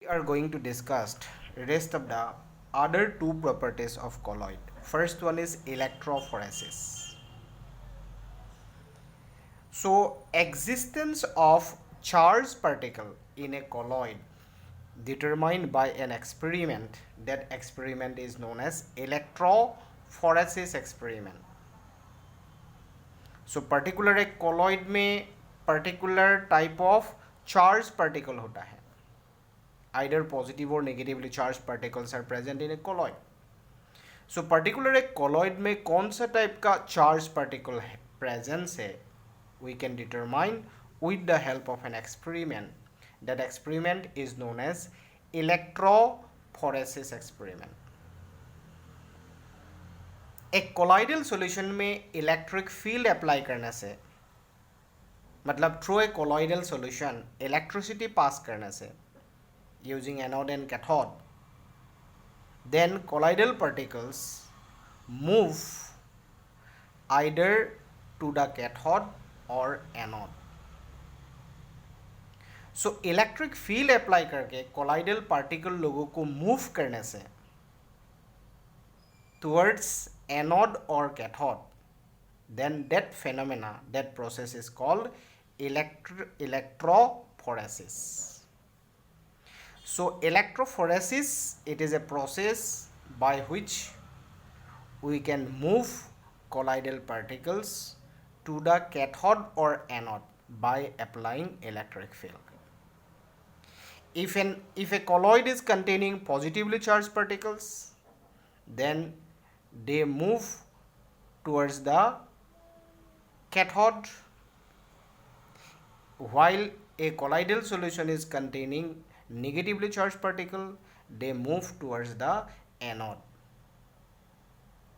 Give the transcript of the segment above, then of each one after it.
We are going to discuss rest of the other two properties of colloid. First one is electrophoresis. So existence of charged particle in a colloid determined by an experiment. That experiment is known as electrophoresis experiment. So particular एक colloid में particular type of charged particle होता है. Either positive or negatively charged particles are present in a colloid. So particular एक colloid में कौन सा type का charged particle presence है, we can determine with the help of an experiment. That experiment is known as electrophoresis experiment. एक colloidal solution में electric field apply करने से, मतलब through a colloidal solution electricity pass करने से, using anode and cathode, then colloidal particles move either to the cathode or anode. So electric field apply करके colloidal particle लोगों को move करने से towards anode or cathode, then that phenomena, that process is called electrophoresis. So electrophoresis, it is a process by which we can move colloidal particles to the cathode or anode by applying electric field. If a colloid is containing positively charged particles, then they move towards the cathode, while a colloidal solution is containing negatively charged particle, they move towards the anode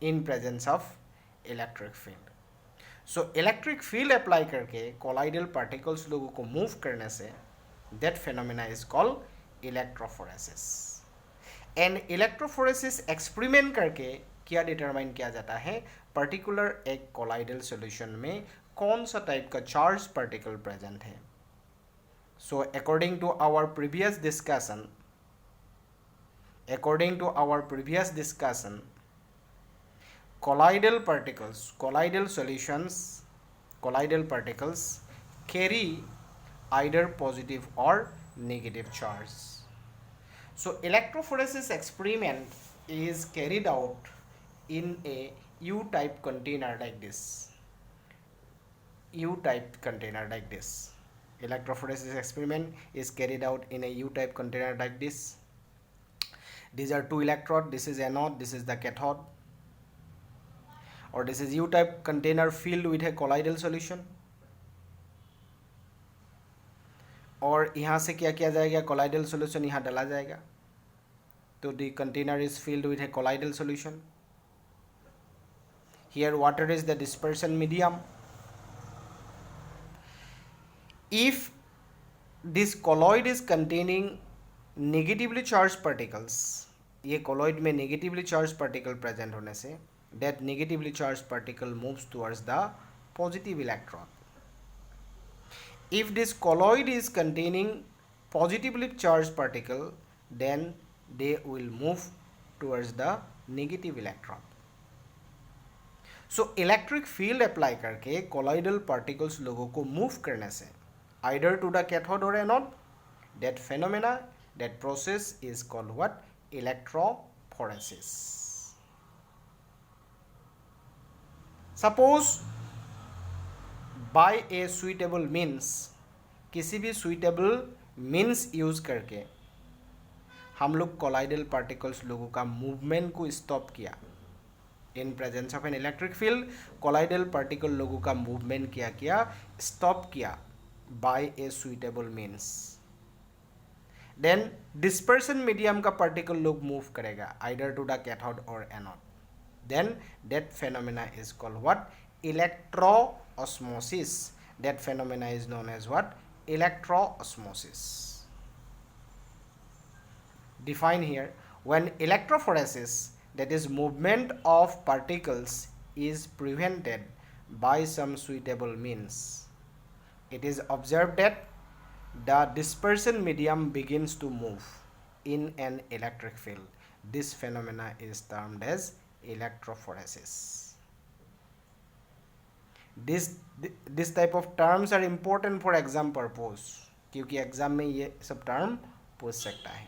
in presence of electric field. So electric field apply करके colloidal particles लोगों को move करने से, that phenomena is called electrophoresis. And electrophoresis experiment करके क्या determine किया जाता है, particular एक colloidal solution में कौन सा type का charged particle present है. So according to our previous discussion, colloidal particles, colloidal solutions, colloidal particles carry either positive or negative charge. So electrophoresis experiment is carried out in a U-type container like this. U-type container like this. Electrophoresis experiment is carried out in a U-type container like this. These are two electrodes. This is anode, this is the cathode. Or this is U-type container filled with a colloidal solution. और यहाँ से क्या किया जाएगा, colloidal solution यहाँ डाला जाएगा. तो the container is filled with a colloidal solution. Here water is the dispersion medium. If this colloid is containing negatively charged particles, ये colloid में negatively charged particle present होने से, that negatively charged particle moves towards the positive electron. If this colloid is containing positively charged particle, then they will move towards the negative electron. So electric field apply करके colloidal particles लोगों को move करने से, either to the cathode or anode, that phenomena, that process is called what? Electrophoresis. Suppose by a suitable means, किसी भी suitable means use करके हम लोग colloidal particles लोगों का movement को stop किया. In presence of an electric field, colloidal particle लोगों का movement किया stop किया by a suitable means. Then dispersion medium का particle लोग move करेगा either to the cathode or anode. Then that phenomena is called what? Electroosmosis. That phenomena is known as what? Electroosmosis. Define here, when electrophoresis, that is movement of particles, is prevented by some suitable means, it is observed that the dispersion medium begins to move. in an electric field. This phenomena is termed as electrophoresis. This type of terms are important for exam purpose, क्योंकि exam में ये सब term पूछ सकता है.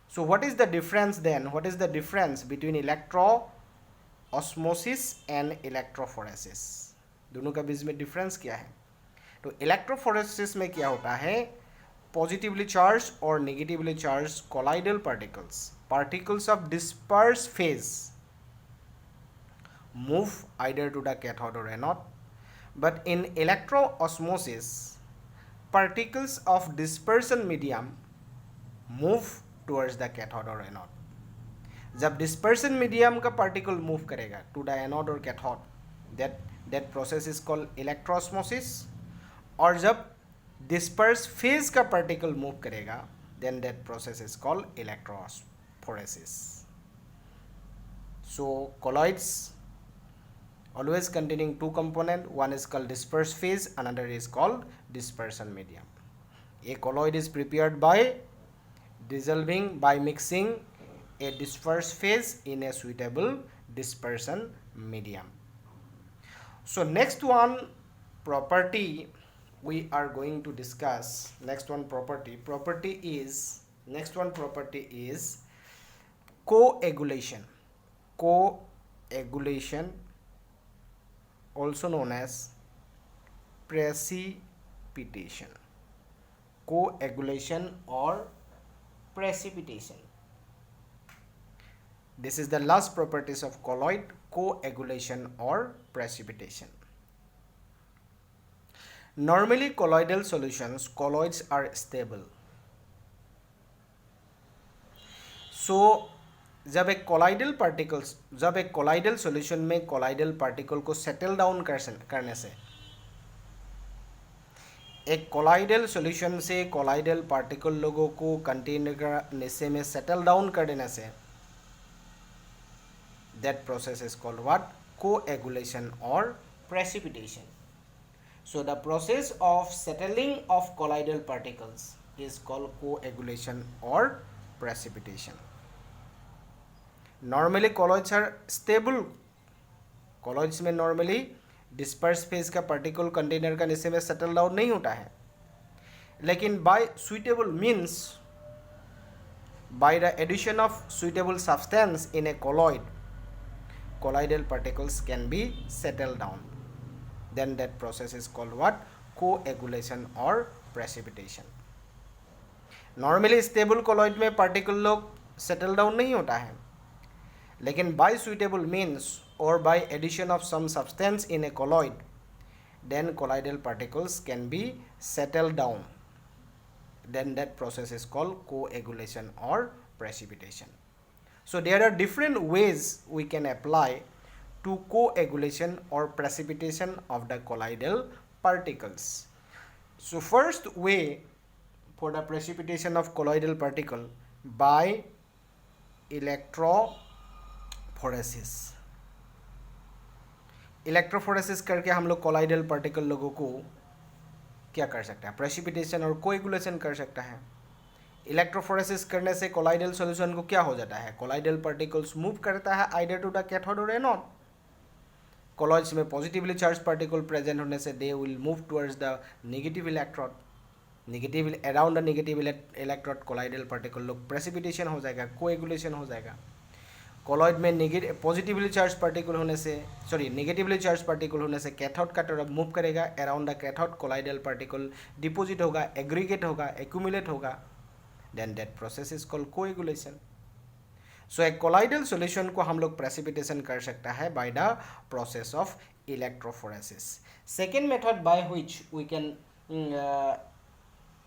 So what is the difference then? What is the difference between electroosmosis and electrophoresis? दोनों का बीच में डिफरेंस क्या है? तो इलेक्ट्रोफोरेसिस में क्या होता है, पॉजिटिवली चार्ज और negatively charge colloidal particles of dispersed phase move either to the cathode or anode. But in electroosmosis, particles of dispersion medium move towards the cathode or anode. जब dispersion medium का particle move करेगा to the anode or cathode, that process is called electroosmosis. और जब dispersed phase का particle move करेगा, then that process is called electrophoresis. So colloids always containing two components, one is called dispersed phase, another is called dispersion medium. A colloid is prepared by mixing a dispersed phase in a suitable dispersion medium. So next one property we are going to discuss, next one property is coagulation. Coagulation, also known as precipitation. Coagulation or precipitation. This is the last properties of colloid, coagulation or precipitation. Normally colloidal solutions, colloids are stable. So जब एक colloidal solution में colloidal particle को settle down करने से, एक colloidal solution से colloidal particle लोगों को कंटेनर का निस्से में सेटल डाउन कर देने से, that process is called what? Coagulation or precipitation. So the process of settling of colloidal particles is called coagulation or precipitation. Normally colloids are stable. Colloids में normally dispersed phase का particle container का नीचे में settle down नहीं होता है, लेकिन by suitable means, by the addition of suitable substance in a colloid, colloidal particles can be settled down. Then that process is called what? Coagulation or precipitation. Normally stable colloid में particle लोग settle down नहीं होता है, लेकिन by suitable means or by addition of some substance in a colloid, then colloidal particles can be settled down. Then that process is called coagulation or precipitation. So there are different ways we can apply to coagulation or precipitation of the colloidal particles. So first way for the precipitation of colloidal particle by electrophoresis. Electrophoresis करके हम लोग colloidal particle लोगों को क्या कर सकते हैं? Precipitation और कोएगुलेशन कर सकता है. इलेक्ट्रोफोरेसिस करने से कोलाइडल सॉल्यूशन को क्या हो जाता है? कोलाइडल पार्टिकल्स मूव करता है आइदर टू द कैथोड और एनोड. कोलॉइड्स में पॉजिटिवली चार्ज पार्टिकल प्रेजेंट होने से they will move towards the negative electrode. Negative around the negative electrode colloidal particle लोग प्रेसिपिटेशन हो जाएगा, कोएगुलेशन हो जाएगा. कोलॉइड में नेगेटिवली चार्ज पार्टिकल होने से नेगेटिवली चार्ज पार्टिकल होने से कैथोड का तरफ मूव करेगा. Around the cathode colloidal particle deposit होगा, एग्रीगेट होगा, एक्यूमुलेट होगा. Then that process is called coagulation. So एक कोलाइडल सॉल्यूशन को हम लोग प्रेसिपिटेशन कर सकता है by the process of electrophoresis. Second method by which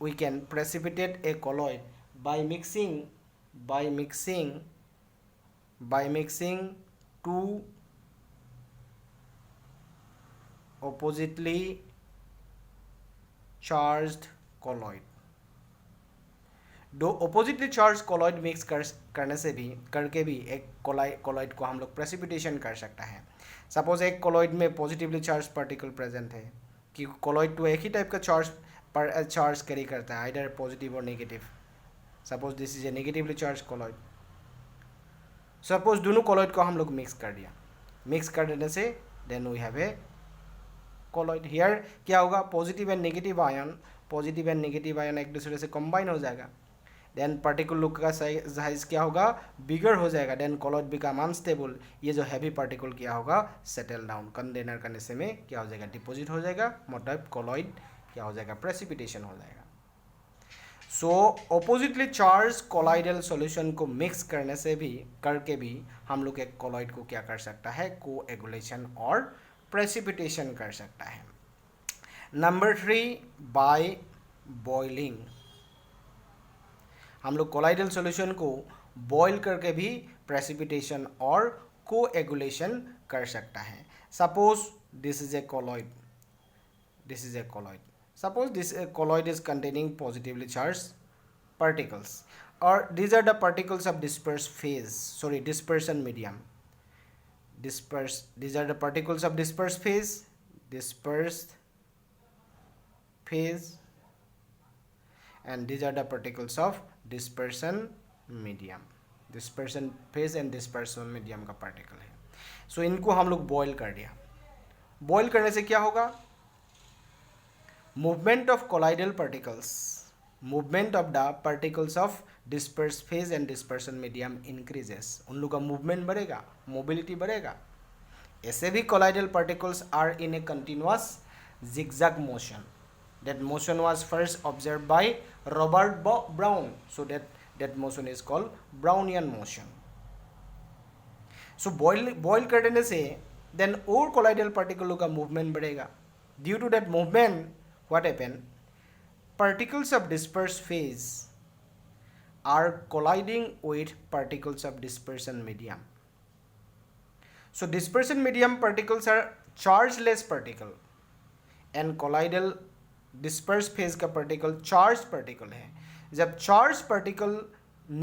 we can precipitate a colloid by mixing two oppositely charged colloid. दो oppositely charged colloid mix करके भी एक colloid को हम लोग precipitation कर सकता है. सपोज एक colloid में पॉजिटिवली चार्ज पार्टिकल प्रेजेंट है कि colloid तो एक ही टाइप का चार्ज कैरी करता है, आइदर पॉजिटिव और negative. Suppose this is a negatively charge colloid. Suppose दोनों कॉलॉइड को हम लोग मिक्स कर दिया. मिक्स कर देने से then we have a colloid. Here क्या होगा, पॉजिटिव एंड नेगेटिव आयन एक दूसरे से कंबाइन हो जाएगा. देन पार्टिकल का साइज क्या होगा, बिगर हो जाएगा. Then colloid become unstable. ये जो हैवी पार्टिकल क्या होगा, सेटल डाउन कंटेनर का नीचे में क्या हो जाएगा, डिपॉजिट हो जाएगा. मतलब कॉलॉइड क्या हो जाएगा, प्रेसिपिटेशन हो जाएगा. सो ऑपोजिटली चार्ज कोलाइडल सॉल्यूशन को मिक्स करके भी हम लोग एक कॉलॉइड को क्या कर सकता है, कोएगुलेशन और प्रेसिपिटेशन कर सकता है. Number 3, by boiling. हम लोग कोलाइडल सॉल्यूशन को बॉयल करके भी प्रेसिपिटेशन और कोएगुलेशन कर सकता है. Suppose this is a colloid. Suppose this colloid is containing positively charged particles, or these are the particles of dispersion medium. These are the particles of dispersed phase, and these are the particles of dispersion medium. Dispersion phase and dispersion medium का particle है. So इनको हम लोग boil कर दिया. Boil करने से क्या होगा, movement of colloidal particles, movement of the particles of dispersed phase and dispersion medium increases. उन लोग का movement बढ़ेगा, mobility बढ़ेगा. ऐसे भी colloidal particles are in a continuous zigzag motion. That motion was first observed by Robert Brown. So that motion is called Brownian motion. So boil कर देने से then और colloidal particles का movement बढ़ेगा. Due to that movement, what happened? Particles of dispersed phase are colliding with particles of dispersion medium. So dispersion medium particles are chargeless particle and colloidal dispersed phase का particle charged particle है. जब charged particle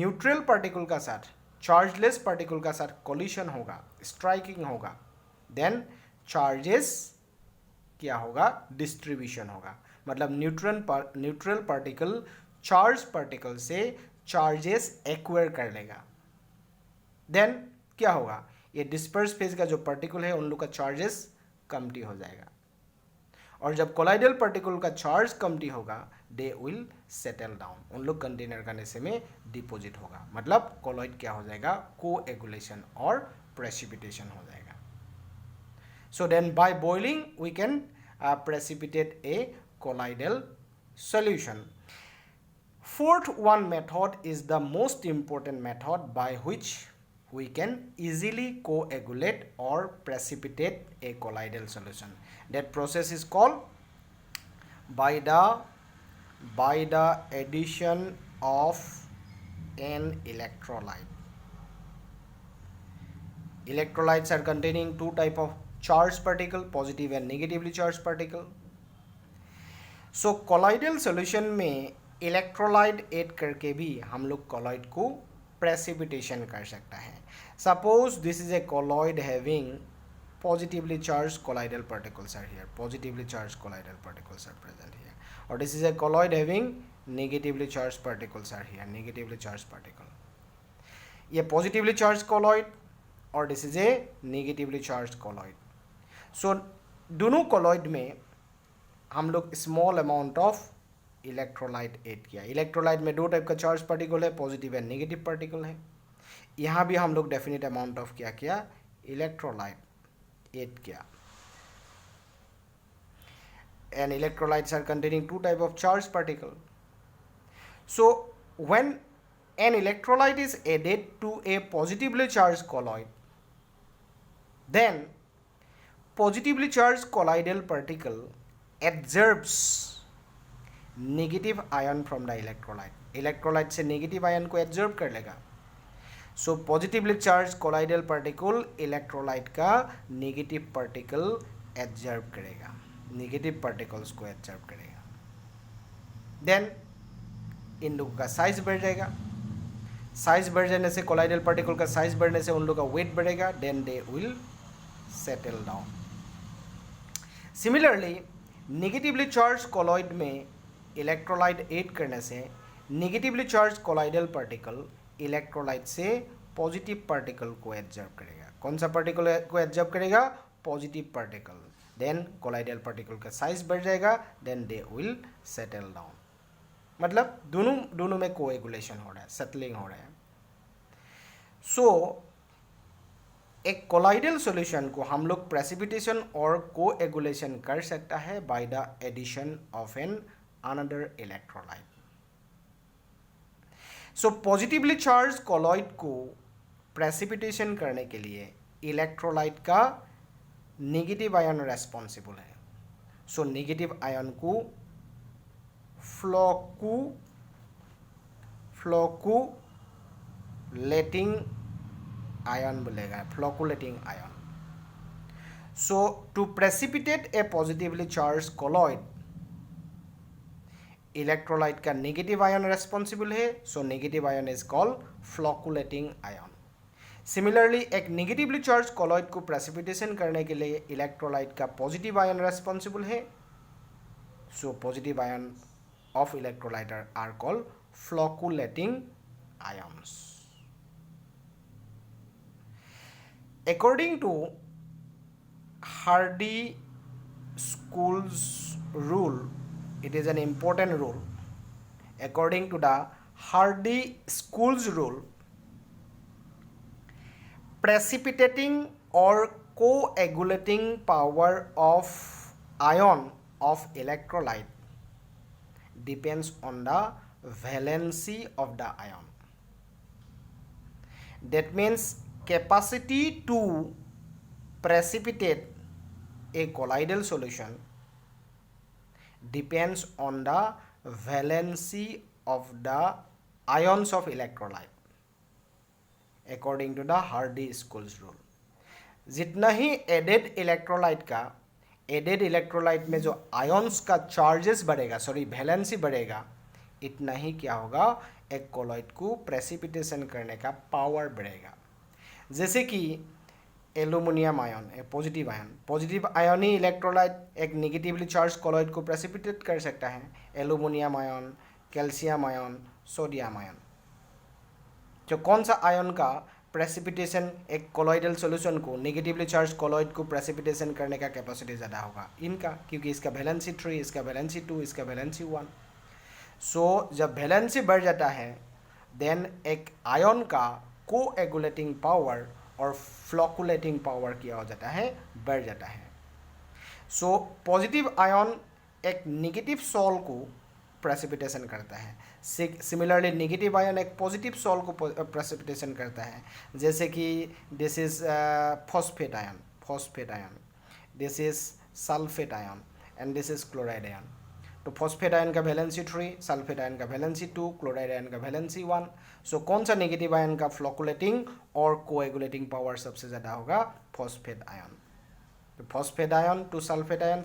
neutral particle का साथ chargeless particle का साथ collision होगा, striking होगा, then charges क्या होगा, डिस्ट्रीब्यूशन होगा. मतलब न्यूट्रल पार्टिकल चार्ज पार्टिकल से चार्जेस एक्वायर कर लेगा. देन क्या होगा, ये डिस्पर्स फेज का जो पार्टिकल है उन लोग का चार्जेस कमती हो जाएगा. और जब कोलाइडल पार्टिकल का चार्ज कमती होगा, दे विल सेटल डाउन. उन लोग कंटेनर का नीचे में डिपॉजिट होगा. मतलब कोलॉइड क्या हो जाएगा, कोएगुलेशन और प्रेसिपिटेशन हो जाएगा. So then by boiling we can precipitate a colloidal solution. Fourth one method is the most important method by which we can easily coagulate or precipitate a colloidal solution. That process is called by the addition of an electrolyte. Electrolytes are containing two type of charged particle, positive and negatively charged particle. So colloidal solution में electrolyte add करके भी हम लोग colloid को precipitation कर सकता है. Suppose this is a colloid having positively charged colloidal particles are here. Positively charged colloidal particles are present here. Or this is a colloid having negatively charged particles are here. Negatively charged particle. ये positively charged colloid और this is a negatively charged colloid. सो दोनों colloid में हम लोग small amount of electrolyte add किया. Electrolyte में दो type का चार्ज पार्टिकल है, पॉजिटिव एंड नेगेटिव पार्टिकल है. यहाँ भी हम लोग डेफिनेट अमाउंट ऑफ क्या किया, इलेक्ट्रोलाइट ऐड किया. And electrolytes are containing two type of charge particle. So when an electrolyte is added to a positively charged colloid, then positively charged colloidal particle absorbs negative ion from the electrolyte. Electrolyte से negative ion को absorb कर लेगा. So positively charged colloidal particle electrolyte का negative particle absorb करेगा, negative particles को absorb करेगा. Then इन लोगों का साइज बढ़ जाएगा. साइज बढ़ जाने से कोलाइडल पार्टिकल का साइज बढ़ने से उन लोगों का वेट बढ़ेगा. Then they will settle down. Similarly negatively charge colloid में इलेक्ट्रोलाइट ऐड करने से negatively charge colloidal particle electrolyte से पॉजिटिव पार्टिकल को एब्जॉर्ब करेगा। कौन सा पार्टिकल को एब्जॉर्ब करेगा? Positive particle. Then colloidal particle का साइज बढ़ जाएगा, then they will settle down. मतलब दोनों में कोएगुलेशन हो रहा है, सेटलिंग हो रहा है। सो एक कोलाइडल सॉल्यूशन को हम लोग प्रेसिपिटेशन और कोएगुलेशन कर सकता है by the addition of an another electrolyte. So positively charge colloid को प्रेसिपिटेशन करने के लिए इलेक्ट्रोलाइट का नेगेटिव आयन रेस्पॉन्सिबल है। सो नेगेटिव आयन को फ्लोकुलेटिंग आयन बोलेगा, flocculating ion. So to precipitate a positively charge colloid electrolyte का negative ion responsible है। So negative ion is called flocculating ion. Similarly एक नेगेटिवली चार्ज कोलॉइड को precipitation करने के लिए इलेक्ट्रोलाइट का पॉजिटिव आयन रेस्पॉन्सिबल है। So positive ion of electrolyte are called flocculating ions. According to Hardy-School's rule, it is an important rule. According to the Hardy-School's rule, precipitating or coagulating power of ion of electrolyte depends on the valency of the ion. That means capacity to precipitate a colloidal solution depends on the valency of the ions of electrolyte according to the Hardy-School's rule. जितना ही added electrolyte में जो ions का charges बढ़ेगा, valency बढ़ेगा, इतना ही क्या होगा, एक कोलॉइड को प्रेसिपिटेशन करने का पावर बढ़ेगा। जैसे कि एल्यूमिनियम आयन, एक पॉजिटिव आयन ही इलेक्ट्रोलाइट एक नेगेटिवली चार्ज कोलॉइड को प्रेसिपिटेट कर सकता है। Aluminium ion, calcium ion, sodium ion. तो कौन सा आयन का प्रेसिपिटेशन एक कोलॉइडल सॉल्यूशन को, नेगेटिवली चार्ज कोलॉइड को प्रेसिपिटेशन करने का कैपेसिटी ज़्यादा होगा? इनका, क्योंकि इसका वैलेंसी 3, इसका वैलेंसी 2, इसका वैलेंसी 1। सो जब वैलेंसी बढ़ जाता है, देन एक आयन का कोएगुलेटिंग पावर और फ्लोकुलेटिंग पावर क्या हो जाता है, बढ़ जाता है। सो पॉजिटिव आयन एक नेगेटिव सोल को प्रेसिपिटेशन करता है। सिमिलरली नेगेटिव आयन एक पॉजिटिव सोल को प्रेसिपिटेशन करता है। जैसे कि this is phosphate ion, this is sulphate ion and this is chloride ion. तो फॉस्फेट आयन का वैलेंसी 3, सल्फेट आयन का वैलेंसी 2, क्लोराइड आयन का वैलेंसी 1। सो कौन सा नेगेटिव आयन का फ्लोकुलेटिंग और कोएगुलेटिंग पावर सबसे ज़्यादा होगा? Phosphate ion. तो phosphate ion to sulphate ion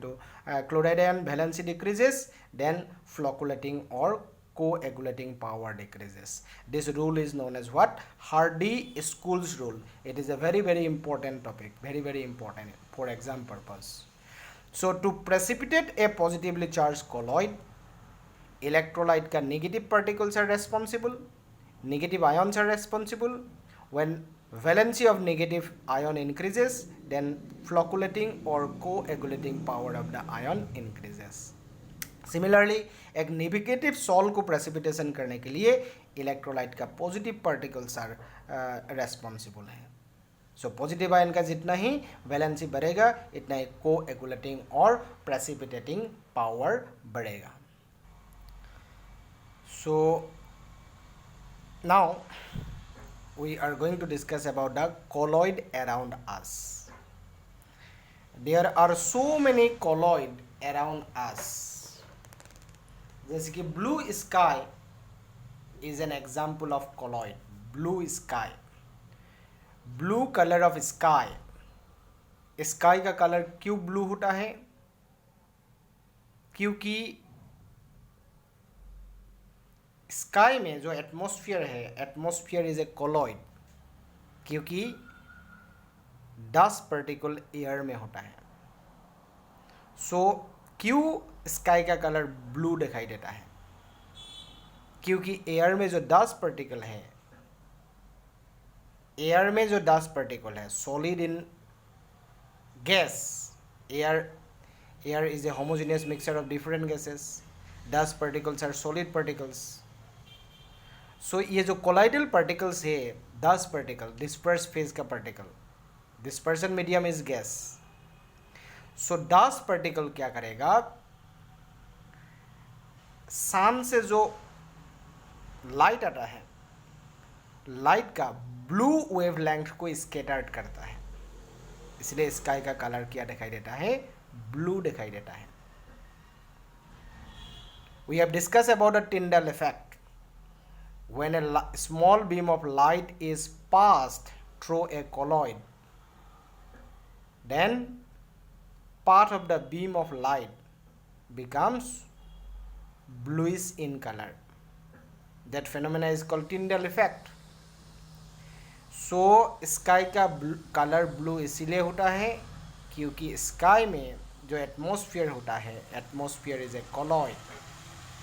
to chloride ion, valency decreases, then flocculating और coagulating power decreases. This rule is known as what? Hardy-School's rule. It is a very important topic, very important for exam purpose. So to precipitate a positively charged colloid, electrolyte का negative particles are responsible, negative ions are responsible. When valency of negative ion increases, then flocculating or coagulating power of the ion increases. Similarly एक negative sol को precipitation करने के लिए electrolyte का positive particles are responsible है। So positive ion का जितना ही valency बढ़ेगा, इतना ही कोएगुलेटिंग और प्रेसिपिटेटिंग पावर बढ़ेगा। So now we are going to discuss about the colloid around us. There are so many colloid around us. जैसे कि blue sky is an example of colloid. Blue sky, blue colour of sky. Sky का colour क्यों blue होता है? क्योंकि sky में जो atmosphere है, एटमॉस्फेयर इज ए कोलॉइड, क्योंकि डस्ट पार्टिकल एयर में होता है। सो क्यों स्काई का कलर ब्लू दिखाई देता है? क्योंकि एयर में जो डस्ट पार्टिकल है, एयर में जो डस्ट पार्टिकल है, solid in gas, air is a homogeneous mixture of different gases, dust particles are solid particles. So ये जो कोलाइडल पार्टिकल्स है, डस्ट पार्टिकल, डिस्पर्स फेज का particle, dispersion medium is gas. So dust particle क्या करेगा, सन से जो light आता है, लाइट का ब्लू वेवलेंथ को स्कैटर्ड करता है, इसलिए स्काई का कलर क्या दिखाई देता है, ब्लू दिखाई देता है. We have discussed about the Tyndall effect. When a small beam of light is passed through a colloid, then part of the beam of light becomes bluish in color. That phenomena is called Tyndall effect. So sky का colour blue इसीलिए होता है क्योंकि sky में जो atmosphere होता है, atmosphere is a colloid.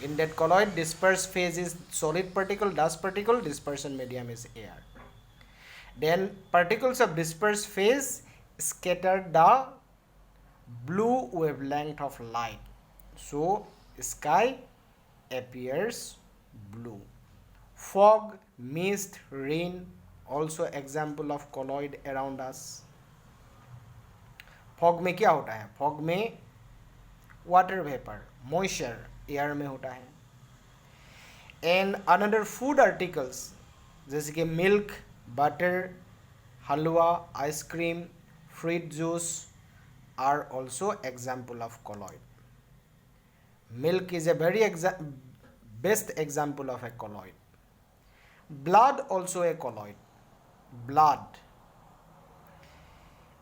In that colloid, dispersed phase is solid particle, dust particle, dispersion medium is air. Then particles of dispersed phase scatter the blue wavelength of light. So sky appears blue. Fog, mist, rain, also example of colloid around us. Fog में क्या होता है, fog में water vapor, moisture air में होता है. And another food articles जैसे कि milk, butter, halwa, ice cream, fruit juice are also example of colloid. Milk is a very best example of a colloid. Blood also a colloid. Blood,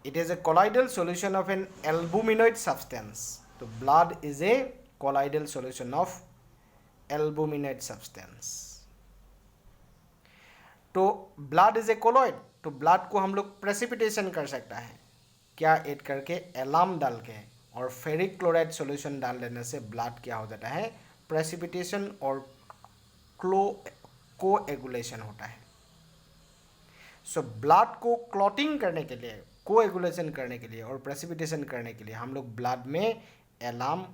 it is a colloidal solution of an albuminoid substance. तो blood is a colloidal solution of albuminoid substance. तो blood is a colloid, तो blood को हम लोग precipitation कर सकता है क्या, ऐड करके एलाम डाल के और फेरिक क्लोराइड सॉल्यूशन डाल देने से blood क्या हो जाता है, precipitation और कोएगुलेशन होता है. सो ब्लड को क्लॉटिंग करने के लिए, कोएगुलेशन करने के लिए और प्रेसिपिटेशन करने के लिए हम लोग ब्लड में alum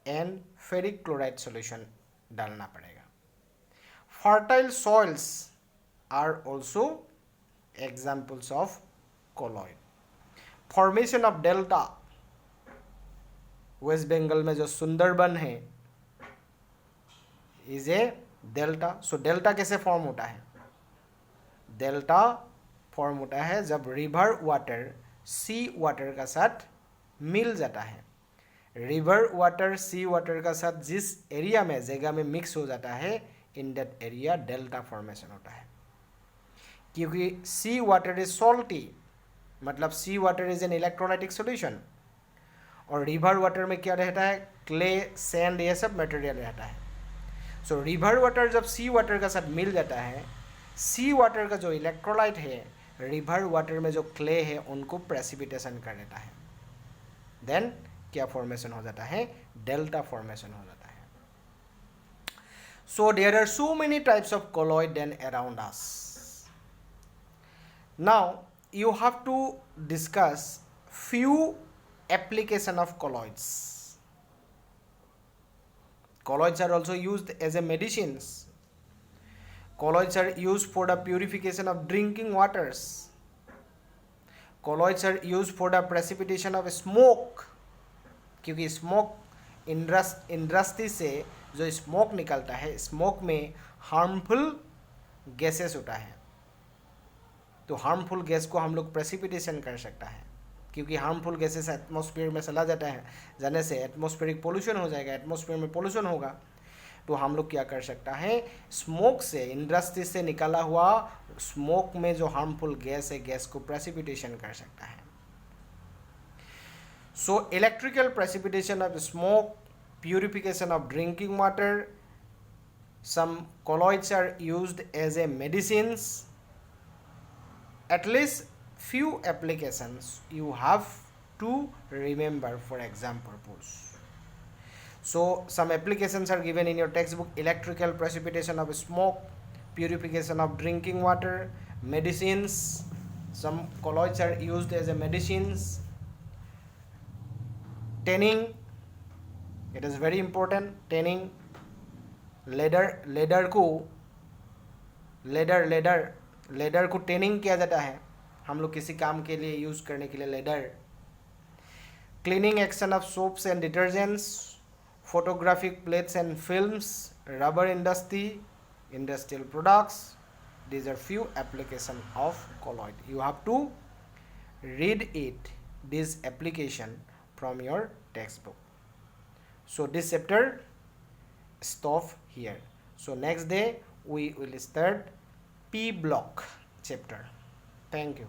and ferric chloride solution डालना पड़ेगा. Fertile soils are also examples of colloid. Formation of delta, West Bengal में जो सुंदरबन है is a delta. So delta कैसे फॉर्म होता है, डेल्टा फॉर्म होता है जब रिवर वाटर सी वाटर का साथ मिल जाता है. रिवर वाटर सी वाटर का साथ जिस एरिया में, जगह में मिक्स हो जाता है, in that area delta formation होता है. क्योंकि सी वाटर इज सॉल्टी, मतलब sea water is an electrolytic solution, और रिवर वाटर में क्या रहता है, क्ले, सैंड, ये सब मटेरियल रहता है. सो रिवर वाटर जब सी वाटर का साथ मिल जाता है, सी वाटर का जो इलेक्ट्रोलाइट है रिवर वाटर में जो क्ले है उनको प्रेसिपिटेशन कर देता है. देन क्या फॉर्मेशन हो जाता है, डेल्टा फॉर्मेशन हो जाता है. So there are so many types of colloid then around us. Now you have to discuss few application of colloids. Colloids are also used as a medicines. Colloids are used for the purification of drinking waters. Colloids are used for the precipitation of smoke. क्योंकि smoke industry से जो smoke निकलता है, smoke में harmful gases होता है, तो harmful gas को हम लोग प्रेसिपिटेशन कर सकता है. क्योंकि हार्मफुल गैसेस एटमॉस्फेयर में चला जाता है, जाने से एटमॉस्फेरिक पोल्यूशन हो जाएगा, एटमॉस्फेयर में पोल्यूशन होगा. तो हम लोग क्या कर सकता है, स्मोक से, इंडस्ट्री से निकला हुआ स्मोक में जो हार्मफुल गैस है, गैस को प्रेसिपिटेशन कर सकता है. So electrical precipitation of smoke, purification of drinking water, some colloids are used as a medicines. At least few applications you have to remember for exam purpose. So some applications are given in your textbook: electrical precipitation of smoke, purification of drinking water, medicines. Some colloids are used as a medicines. Tanning, it is very important. Tanning, leather को tending किया जाता है हम लोग किसी काम के लिए यूज़ करने के लिए leather. Cleaning action of soaps and detergents, photographic plates and films, rubber industry, industrial products. These are few application of colloid. You have to read it, this application from your textbook. So this chapter stop here. So next day we will start P block chapter. Thank you.